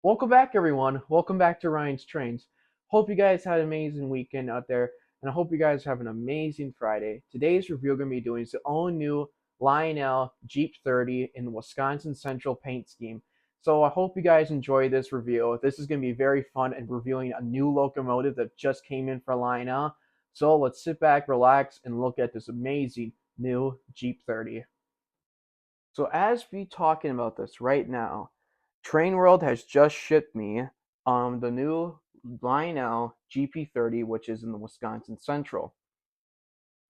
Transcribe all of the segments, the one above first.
Welcome back, everyone. Welcome back to Ryan's Trains. Hope you guys had an amazing weekend out there, and I hope you guys have an amazing Friday. Today's review we're going to be doing is the all-new Lionel Jeep 30 in the Wisconsin Central paint scheme. So I hope you guys enjoy this review. This is going to be very fun and reviewing a new locomotive that just came in for Lionel. So let's sit back, relax, and look at this amazing new Jeep 30. So as we talking about this right now, Train World has just shipped me the new Lionel GP30, which is in the Wisconsin Central.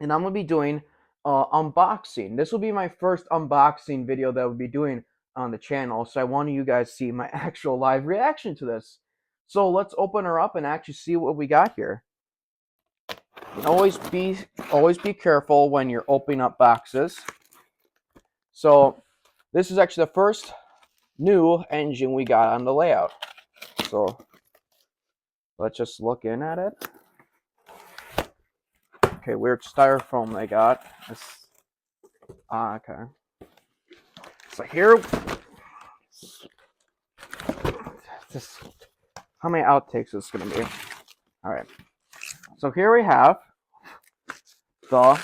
And I'm going to be doing unboxing. This will be my first unboxing video that I will be doing on the channel. So I want you guys to see my actual live reaction to this. So let's open her up and actually see what we got here. And always be careful when you're opening up boxes. So this is actually the first new engine we got on the layout. So let's just look in at it. Okay, weird styrofoam they got. Okay. So here, how many outtakes is this gonna be? All right. So here we have the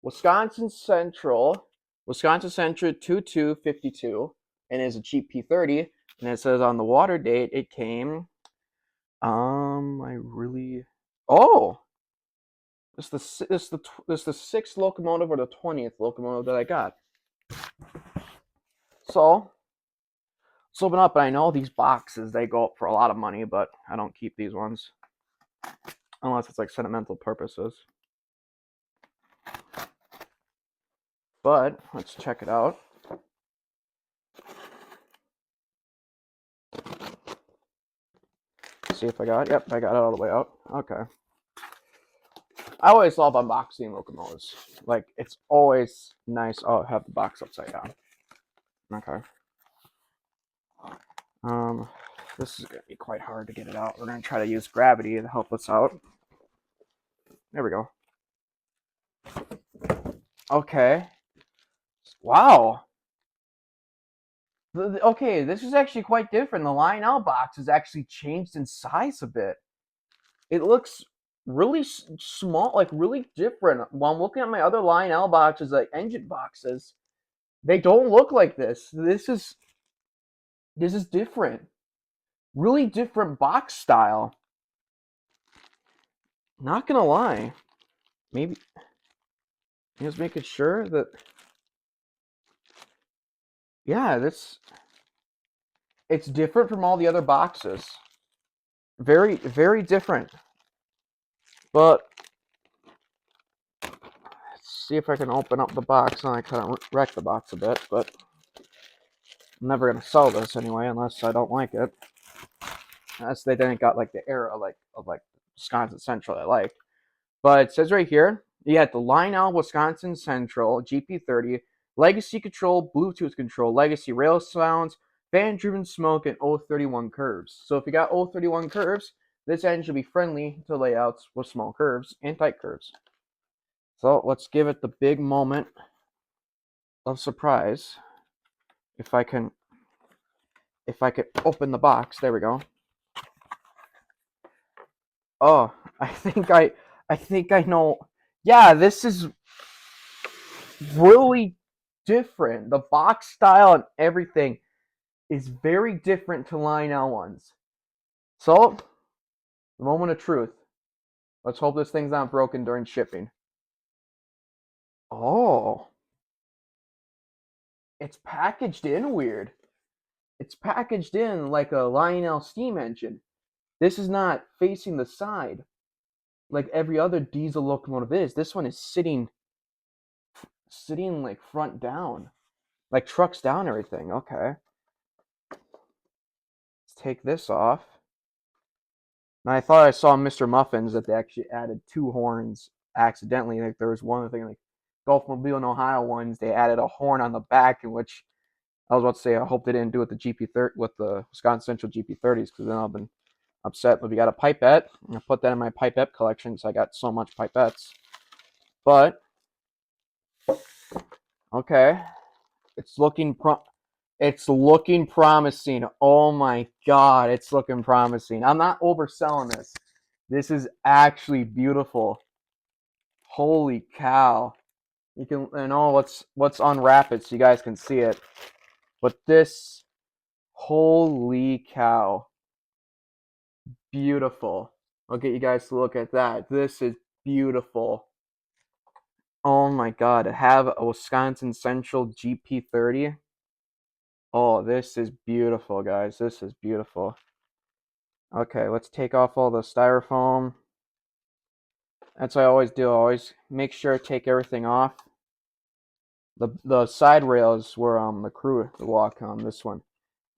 Wisconsin Central 2252, and it's a GP30, and it says on the water date it came. This is the sixth locomotive or the 20th locomotive that I got. So let's open up. And I know these boxes, they go up for a lot of money, but I don't keep these ones unless it's like sentimental purposes. But let's check it out. See if I got it. Yep, I got it all the way out. Okay. I always love unboxing locomotives. Like, it's always nice. Oh, I have the box upside down. Okay. This is gonna be quite hard to get it out. We're gonna try to use gravity to help us out. There we go. Okay. Wow. Okay, this is actually quite different. The Lionel box is actually changed in size a bit. It looks really small, like really different. While I'm looking at my other Lionel boxes, like engine boxes, they don't look like this. This is different. Really different box style. Not gonna lie. Maybe just making sure that, yeah, it's different from all the other boxes. Very, very different. But let's see if I can open up the box. And I kind of wrecked the box a bit, but I'm never gonna sell this anyway unless I don't like it. Unless they didn't got like the era of Wisconsin Central I like. But it says right here, you got the Lionel Wisconsin Central GP30, Legacy Control, Bluetooth Control, Legacy Rail Sounds, Fan-Driven Smoke, and 031 Curves. So if you got 031 Curves, this engine should be friendly to layouts with small curves and tight curves. So let's give it the big moment of surprise. If I can open the box, there we go. Oh, I think I know. Yeah, this is really different. The box style and everything is very different to Lionel ones. So, the moment of truth. Let's hope this thing's not broken during shipping. Oh, it's packaged in weird. It's packaged in like a Lionel steam engine. This is not facing the side like every other diesel locomotive is. This one is sitting like front down, like trucks down everything. Okay. Let's take this off. And I thought I saw Mr. Muffins that they actually added 2 horns accidentally. Like there was one thing like Gulfmobile and Ohio ones, they added a horn on the back, in which I was about to say I hope they didn't do with the GP30 with the Wisconsin Central GP30s, because then I've been upset. But we got a pipette. I put that in my pipette collection, so I got so much pipettes. But okay, it's looking It's looking promising. Oh my god, it's looking promising. I'm not overselling this. This is actually beautiful. Holy cow. You can, and oh, let's unwrap it so you guys can see it. But this, holy cow, beautiful. I'll get you guys to look at that. This is beautiful. Oh my god, to have a Wisconsin Central gp-30. Oh, this is beautiful, guys. This is beautiful. Okay, let's take off all the styrofoam. That's what I always do. I always make sure to take everything off. The side rails where the crew walk on this one.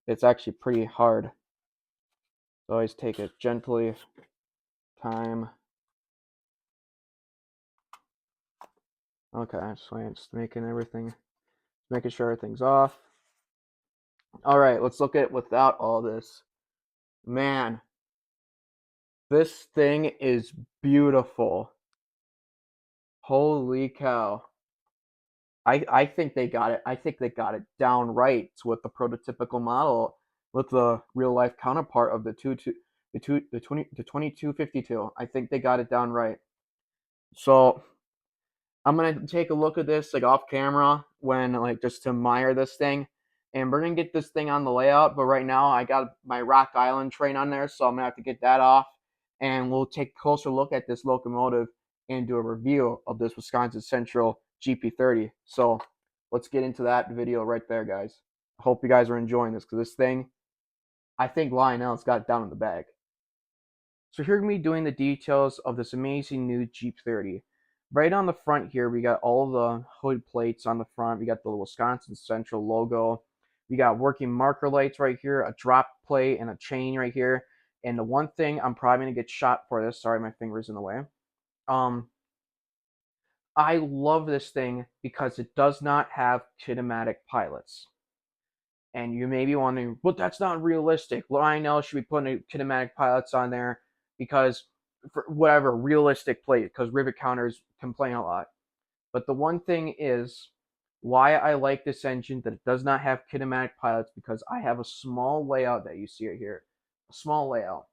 It's actually pretty hard. So always take it gently. Time. Okay, just making everything, making sure everything's off. All right, let's look at without all this. Man, this thing is beautiful. Holy cow. I think they got it. I think they got it down right with the prototypical model, with the real life counterpart of the 2252. I think they got it down right. So I'm gonna take a look at this like off camera when like just to admire this thing, and we're gonna get this thing on the layout. But right now I got my Rock Island train on there, so I'm gonna have to get that off, and we'll take a closer look at this locomotive and do a review of this Wisconsin Central GP-30. So let's get into that video right there, guys. I hope you guys are enjoying this because this thing, I think Lionel's got it down in the bag. So here we're going to be doing the details of this amazing new Jeep 30. Right on the front here, we got all the hood plates on the front. We got the Wisconsin Central logo. We got working marker lights right here, a drop plate, and a chain right here. And the one thing I'm probably going to get shot for this, sorry, my finger's in the way. I love this thing because it does not have kinematic pilots. And you may be wondering, but that's not realistic. Lionel should be putting kinematic pilots on there because, for whatever, realistic plate, because rivet counters complain a lot. But the one thing is, why I like this engine that it does not have kinematic pilots, because I have a small layout that you see right here. A small layout.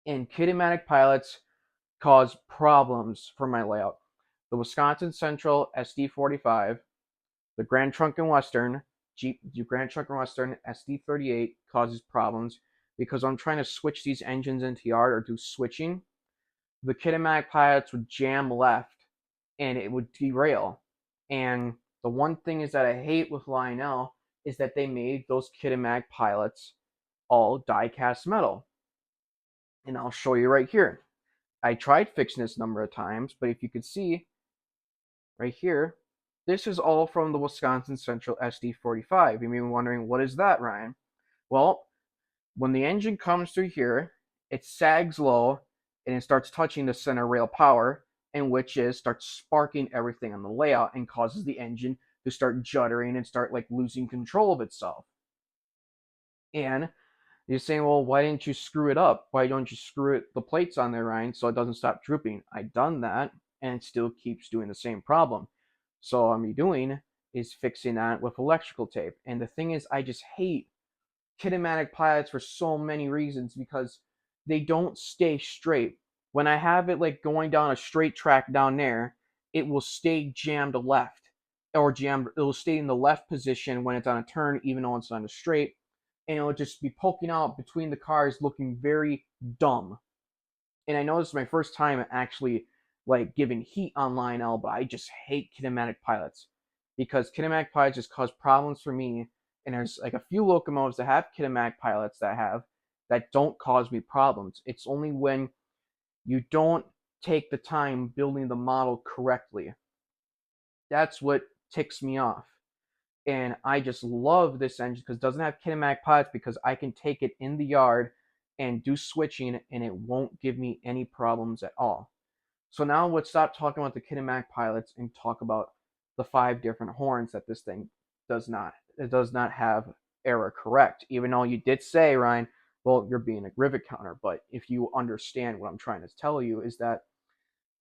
And kinematic pilots cause problems for my layout. The Wisconsin Central SD45, the Grand Trunk and Western, Grand Trunk and Western SD38 causes problems because I'm trying to switch these engines into yard or do switching. The kinematic pilots would jam left and it would derail. And the one thing is that I hate with Lionel is that they made those kinematic pilots all die-cast metal. And I'll show you right here. I tried fixing this a number of times, but if you could see right here, this is all from the Wisconsin Central SD45. You may be wondering, what is that, Ryan? Well, when the engine comes through here, it sags low and it starts touching the center rail power, and which is starts sparking everything on the layout and causes the engine to start juddering and start like losing control of itself. And you're saying, well, why didn't you screw it up? Why don't you screw the plates on there, Ryan, so it doesn't stop drooping? I done that, and it still keeps doing the same problem. So what I'm doing is fixing that with electrical tape. And the thing is, I just hate kinematic pilots for so many reasons because they don't stay straight. When I have it like going down a straight track down there, it will stay jammed left, or jammed. It will stay in the left position when it's on a turn, even though it's on a straight, and it'll just be poking out between the cars, looking very dumb. And I know this is my first time actually like giving heat on Lionel, but I just hate kinematic pilots because kinematic pilots just cause problems for me. And there's like a few locomotives that have kinematic pilots that don't cause me problems. It's only when you don't take the time building the model correctly. That's what ticks me off. And I just love this engine because it doesn't have kinematic pilots, because I can take it in the yard and do switching and it won't give me any problems at all. So now let's stop talking about the kinematic pilots and talk about the 5 different horns that this thing does not. It does not have error correct. Even though you did say, Ryan, well, you're being a rivet counter, but if you understand what I'm trying to tell you is that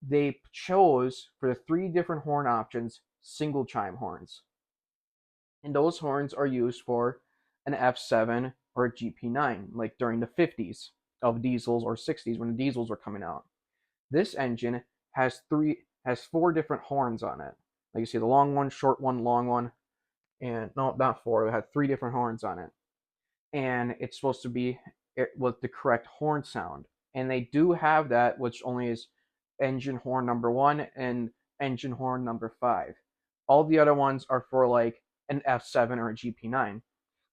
they chose for the 3 different horn options single chime horns. And those horns are used for an F7 or a GP9, like during the 50s of diesels or 60s when the diesels were coming out. This engine has four different horns on it. Like you see the long one, short one, long one, and no, not four. It had three different horns on it, and it's supposed to be with the correct horn sound. And they do have that, which only is engine horn number one and engine horn number five. All the other ones are for like an F7 or a GP9.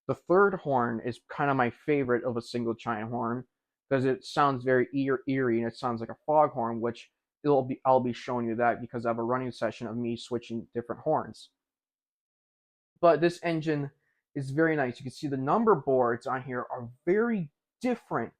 The third horn is kind of my favorite of a single chine horn because it sounds very eerie and it sounds like a foghorn, which I'll be showing you that because I have a running session of me switching different horns. But this engine is very nice. You can see the number boards on here are very different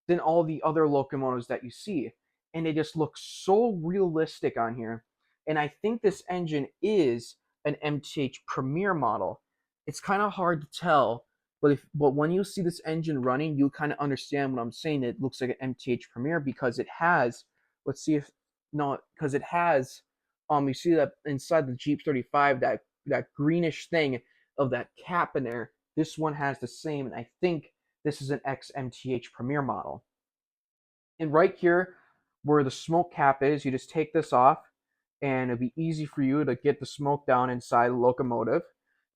than all the other locomotives that you see. And they just look so realistic on here. And I think this engine is an MTH Premier model. It's kind of hard to tell, but when you see this engine running, you kind of understand what I'm saying. It looks like an MTH Premier because it has, let's see if, no, because it has, you see that inside the Jeep 35, that greenish thing of that cap in there. This one has the same, and I think this is an XMTH Premier model. And right here, where the smoke cap is, you just take this off, and it'll be easy for you to get the smoke down inside the locomotive.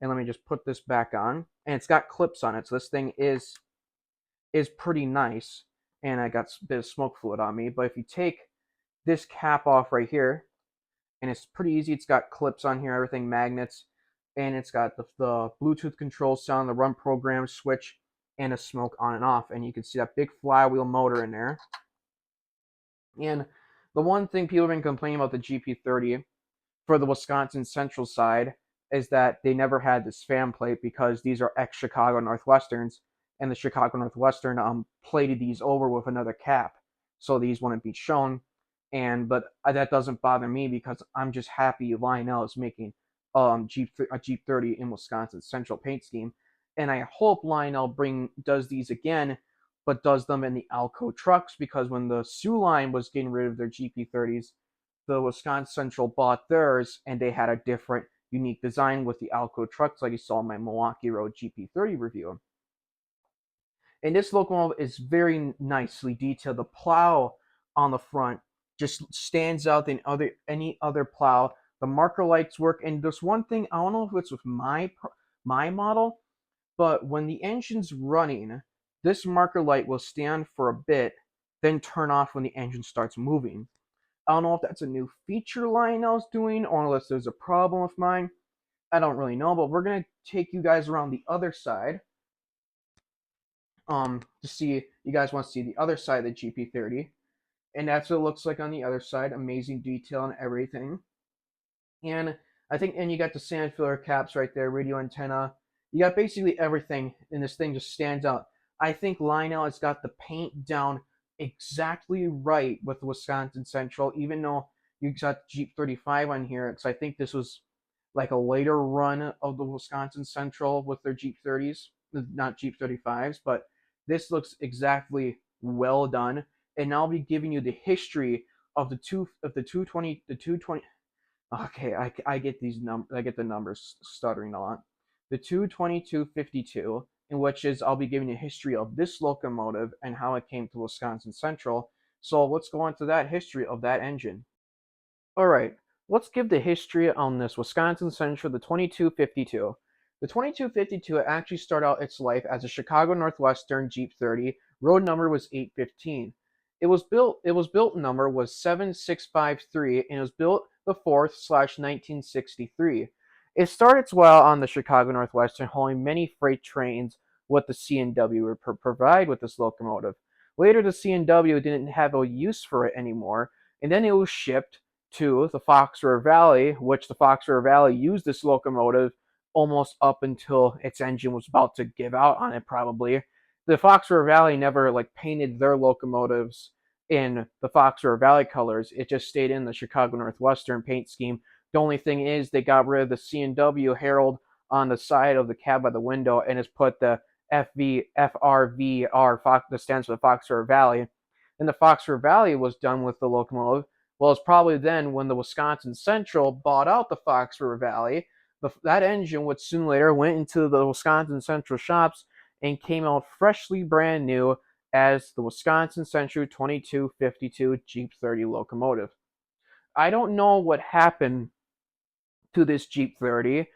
And let me just put this back on. And it's got clips on it, so this thing is pretty nice. And I got a bit of smoke fluid on me. But if you take this cap off right here, and it's pretty easy. It's got clips on here, everything magnets, and it's got the Bluetooth control sound, the run program switch, and a smoke on and off. And you can see that big flywheel motor in there. And the one thing people have been complaining about the GP-30 for the Wisconsin Central side is that they never had this fan plate because these are ex-Chicago Northwesterns, and the Chicago Northwestern plated these over with another cap, so these wouldn't be shown. But that doesn't bother me because I'm just happy Lionel is making a Jeep 30 in Wisconsin Central paint scheme, and I hope Lionel does these again, but does them in the Alco trucks, because when the Sioux line was getting rid of their GP30s, the Wisconsin Central bought theirs, and they had a different, unique design with the Alco trucks, like you saw in my Milwaukee Road GP30 review. And this locomotive is very nicely detailed. The plow on the front just stands out than any other plow. The marker lights work, and there's one thing, I don't know if it's with my model, but when the engine's running, this marker light will stand for a bit, then turn off when the engine starts moving. I don't know if that's a new feature Lionel's doing, or unless there's a problem with mine. I don't really know, but we're going to take you guys around the other side. To see, you guys want to see the other side of the GP-30. And that's what it looks like on the other side. Amazing detail and everything. And I think, and you got the sand filler caps right there, radio antenna. You got basically everything, and this thing just stands out. I think Lionel has got the paint down exactly right with the Wisconsin Central, even though you got Jeep 35 on here, because I think this was like a later run of the Wisconsin Central with their Jeep 30s, not Jeep 35s, but this looks exactly well done. And I'll be giving you the history of the 220. Okay, I get these I get the numbers stuttering a lot. The 22252, in which is I'll be giving you a history of this locomotive and how it came to Wisconsin Central. So let's go into that history of that engine. All right, let's give the history on this Wisconsin Central, the 2252. The 2252 actually started out its life as a Chicago Northwestern Jeep 30. Road number was 815. Its built number was 7653, and it was built the 4th/1963. It started its while on the Chicago Northwestern, hauling many freight trains what the C&W would provide with this locomotive. Later, the C&W didn't have a use for it anymore, and then it was shipped to the Fox River Valley, which the Fox River Valley used this locomotive almost up until its engine was about to give out on it, probably. The Fox River Valley never painted their locomotives in the Fox River Valley colors. It just stayed in the Chicago Northwestern paint scheme. The only thing is they got rid of the C&W herald on the side of the cab by the window and has put the FRVR, that stands for the Fox River Valley. And the Fox River Valley was done with the locomotive. Well, it's probably then when the Wisconsin Central bought out the Fox River Valley, That engine would soon later went into the Wisconsin Central shops and came out freshly brand new as the Wisconsin Central 2252 Jeep 30 locomotive. I don't know what happened to this Jeep 30,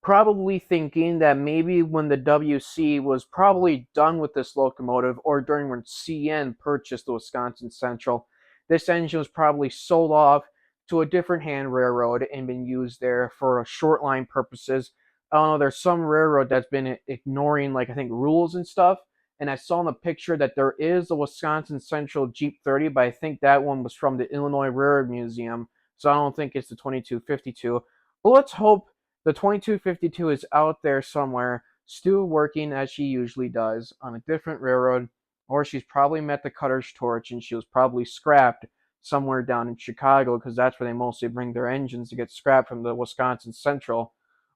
probably thinking that maybe when the WC was probably done with this locomotive or during when CN purchased the Wisconsin Central, this engine was probably sold off to a different hand railroad and been used there for short line purposes. I don't know, there's some railroad that's been ignoring, like, I think rules and stuff. And I saw in the picture that there is a Wisconsin Central Jeep 30, but I think that one was from the Illinois Railroad Museum. So I don't think it's the 2252. But let's hope the 2252 is out there somewhere, still working as she usually does on a different railroad, or she's probably met the cutter's torch and she was probably scrapped somewhere down in Chicago, because that's where they mostly bring their engines to get scrapped from the Wisconsin Central.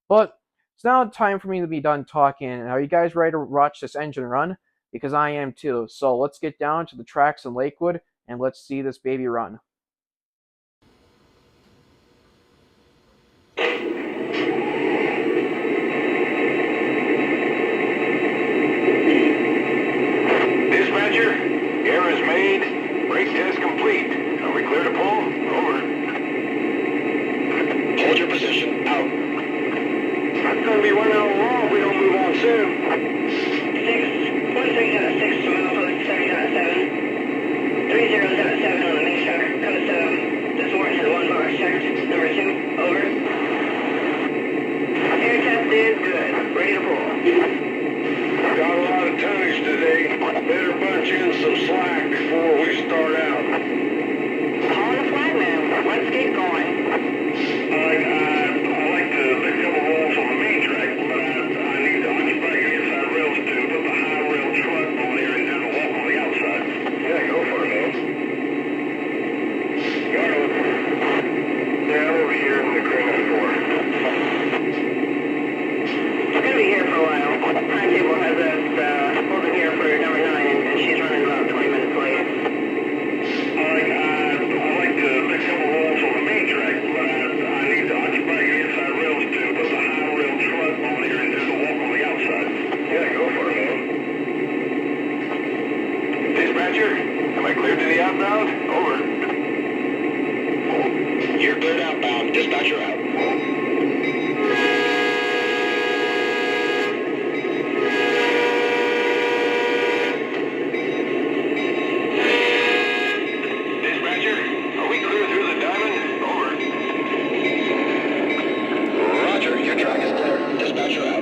But it's now time for me to be done talking. Are you guys ready to watch this engine run? Because I am too. So let's get down to the tracks in Lakewood and let's see this baby run. Dispatcher, air is made. Brake test complete. Are we clear to pull? Over. Hold your position. Out. It's going to be 1 hour long if we don't move on soon. 1306 to Middlepost 707. 3077 on the main track. Coast this warrant has 1 bar checked. Number 2, over. Air test is good. Ready to pull. Got a lot of tonnage today. Better bunch in some slack before we start out. On the flag now. Let's get going. I like to pick up a roll from the main track, but I need to occupy your inside rails to put the high rail truck on here and then walk on the outside. Yeah, go for it, man. Got it. Yeah, I'm over here in the criminal floor. It's going to be here for a while. Timetable has us holding here for number 9, and she's running about 20 minutes late. I like to pick up a roll from the main track, but I need to occupy your inside rails to put the high rail truck on here and then walk on the outside. Yeah, go for it, man. Dispatcher, am I cleared to the outbound? Over. You're cleared outbound. Dispatcher out. Dispatcher, are we clear through the diamond? Over. Roger, your track is clear. Dispatcher out.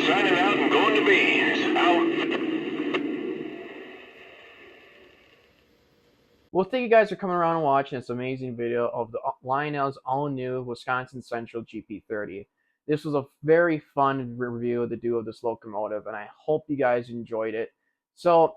signing out and going to beans. Out. Well, thank you guys for coming around and watching this amazing video of the Lionel's all-new Wisconsin Central GP-30. This was a very fun review to do of this locomotive, and I hope you guys enjoyed it. So,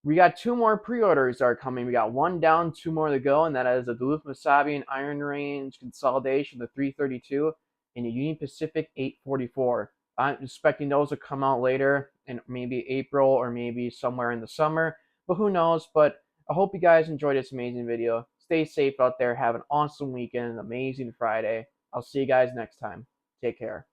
we got 2 more pre-orders that are coming. We got 1 down, 2 more to go, and that is the Duluth-Mesabian Iron Range Consolidation, the 332, and the Union Pacific 844. I'm expecting those to come out later in maybe April or maybe somewhere in the summer, but who knows. But I hope you guys enjoyed this amazing video. Stay safe out there. Have an awesome weekend, an amazing Friday. I'll see you guys next time. Take care.